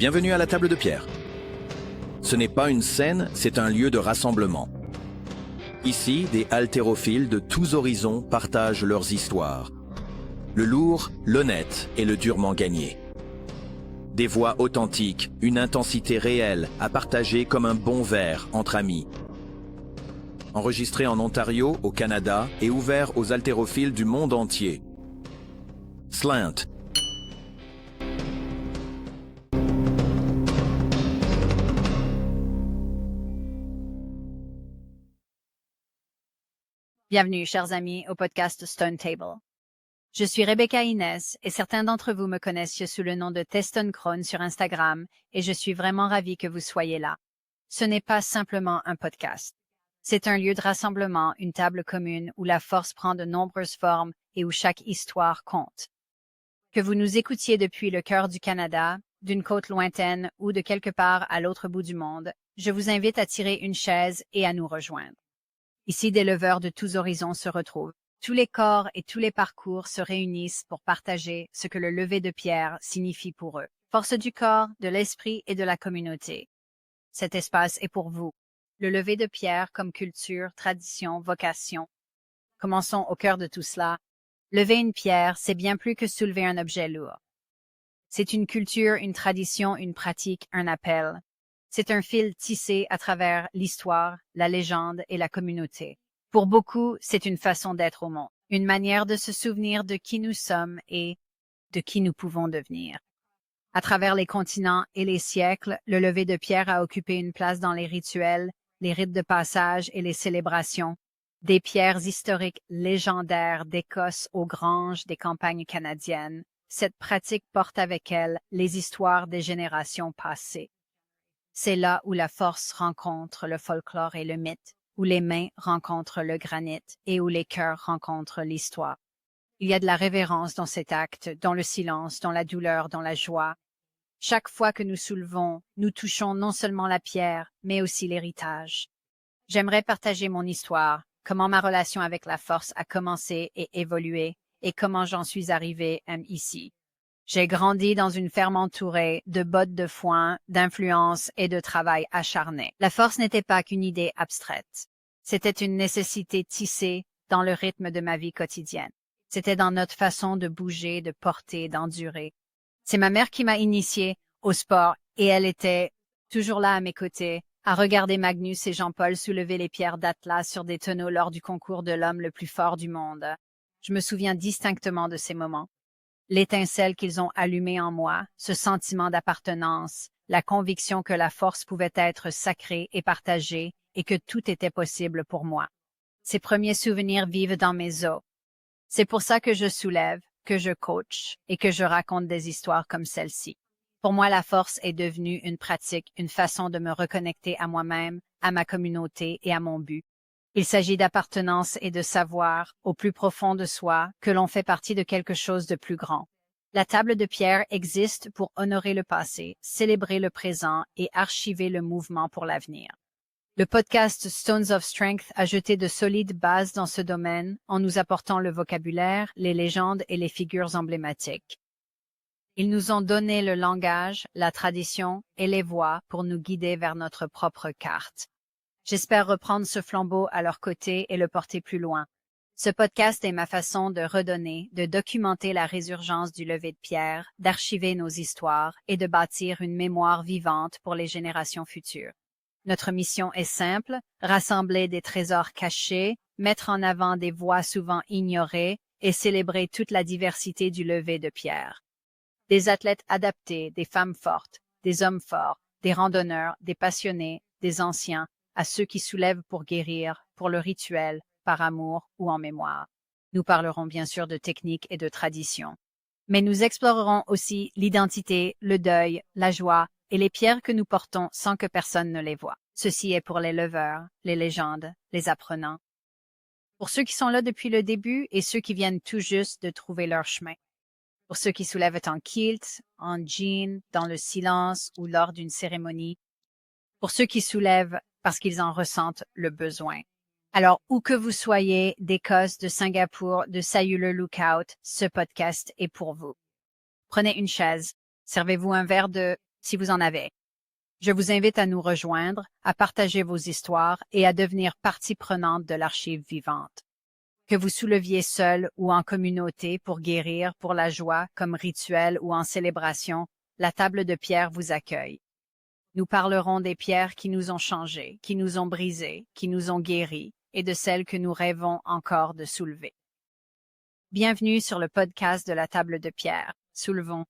Bienvenue à la table de pierre. Ce n'est pas une scène, c'est un lieu de rassemblement. Ici, des haltérophiles de tous horizons partagent leurs histoires. Le lourd, l'honnête et le durement gagné. Des voix authentiques, une intensité réelle à partager comme un bon verre entre amis. Enregistré en Ontario, au Canada, et ouvert aux haltérophiles du monde entier. Slant. Bienvenue, chers amis, au podcast Stone Table. Je suis Rebecca Inès et certains d'entre vous me connaissent sous le nom de Testonchrone sur Instagram et je suis vraiment ravie que vous soyez là. Ce n'est pas simplement un podcast. C'est un lieu de rassemblement, une table commune où la force prend de nombreuses formes et où chaque histoire compte. Que vous nous écoutiez depuis le cœur du Canada, d'une côte lointaine ou de quelque part à l'autre bout du monde, je vous invite à tirer une chaise et à nous rejoindre. Ici, des leveurs de tous horizons se retrouvent. Tous les corps et tous les parcours se réunissent pour partager ce que le lever de pierre signifie pour eux. Force du corps, de l'esprit et de la communauté. Cet espace est pour vous. Le lever de pierre comme culture, tradition, vocation. Commençons au cœur de tout cela. Lever une pierre, c'est bien plus que soulever un objet lourd. C'est une culture, une tradition, une pratique, un appel. C'est un fil tissé à travers l'histoire, la légende et la communauté. Pour beaucoup, c'est une façon d'être au monde, une manière de se souvenir de qui nous sommes et de qui nous pouvons devenir. À travers les continents et les siècles, le lever de pierre a occupé une place dans les rituels, les rites de passage et les célébrations. Des pierres historiques légendaires d'Écosse aux granges des campagnes canadiennes, cette pratique porte avec elle les histoires des générations passées. C'est là où la force rencontre le folklore et le mythe, où les mains rencontrent le granit et où les cœurs rencontrent l'histoire. Il y a de la révérence dans cet acte, dans le silence, dans la douleur, dans la joie. Chaque fois que nous soulevons, nous touchons non seulement la pierre, mais aussi l'héritage. J'aimerais partager mon histoire, comment ma relation avec la force a commencé et évolué, et comment j'en suis arrivée ici. J'ai grandi dans une ferme entourée de bottes de foin, d'influence et de travail acharné. La force n'était pas qu'une idée abstraite. C'était une nécessité tissée dans le rythme de ma vie quotidienne. C'était dans notre façon de bouger, de porter, d'endurer. C'est ma mère qui m'a initiée au sport et elle était toujours là à mes côtés, à regarder Magnus et Jean-Paul soulever les pierres d'Atlas sur des tonneaux lors du concours de l'homme le plus fort du monde. Je me souviens distinctement de ces moments. L'étincelle qu'ils ont allumée en moi, ce sentiment d'appartenance, la conviction que la force pouvait être sacrée et partagée et que tout était possible pour moi. Ces premiers souvenirs vivent dans mes os. C'est pour ça que je soulève, que je coach et que je raconte des histoires comme celle-ci. Pour moi, la force est devenue une pratique, une façon de me reconnecter à moi-même, à ma communauté et à mon but. Il s'agit d'appartenance et de savoir, au plus profond de soi, que l'on fait partie de quelque chose de plus grand. La table de pierre existe pour honorer le passé, célébrer le présent et archiver le mouvement pour l'avenir. Le podcast Stones of Strength a jeté de solides bases dans ce domaine en nous apportant le vocabulaire, les légendes et les figures emblématiques. Ils nous ont donné le langage, la tradition et les voix pour nous guider vers notre propre carte. J'espère reprendre ce flambeau à leur côté et le porter plus loin. Ce podcast est ma façon de redonner, de documenter la résurgence du lever de pierre, d'archiver nos histoires et de bâtir une mémoire vivante pour les générations futures. Notre mission est simple, rassembler des trésors cachés, mettre en avant des voix souvent ignorées et célébrer toute la diversité du lever de pierre. Des athlètes adaptés, des femmes fortes, des hommes forts, des randonneurs, des passionnés, des anciens, à ceux qui soulèvent pour guérir, pour le rituel, par amour ou en mémoire. Nous parlerons bien sûr de technique et de tradition. Mais nous explorerons aussi l'identité, le deuil, la joie et les pierres que nous portons sans que personne ne les voie. Ceci est pour les leveurs, les légendes, les apprenants. Pour ceux qui sont là depuis le début et ceux qui viennent tout juste de trouver leur chemin. Pour ceux qui soulèvent en kilt, en jean, dans le silence ou lors d'une cérémonie. Pour ceux qui soulèvent parce qu'ils en ressentent le besoin. Alors, où que vous soyez, d'Écosse, de Singapour, de Sayulur Lookout, ce podcast est pour vous. Prenez une chaise, servez-vous un verre de si vous en avez. Je vous invite à nous rejoindre, à partager vos histoires et à devenir partie prenante de l'archive vivante. Que vous souleviez seul ou en communauté pour guérir, pour la joie, comme rituel ou en célébration, la table de pierre vous accueille. Nous parlerons des pierres qui nous ont changés, qui nous ont brisés, qui nous ont guéris, et de celles que nous rêvons encore de soulever. Bienvenue sur le podcast de la table de pierre. Soulevons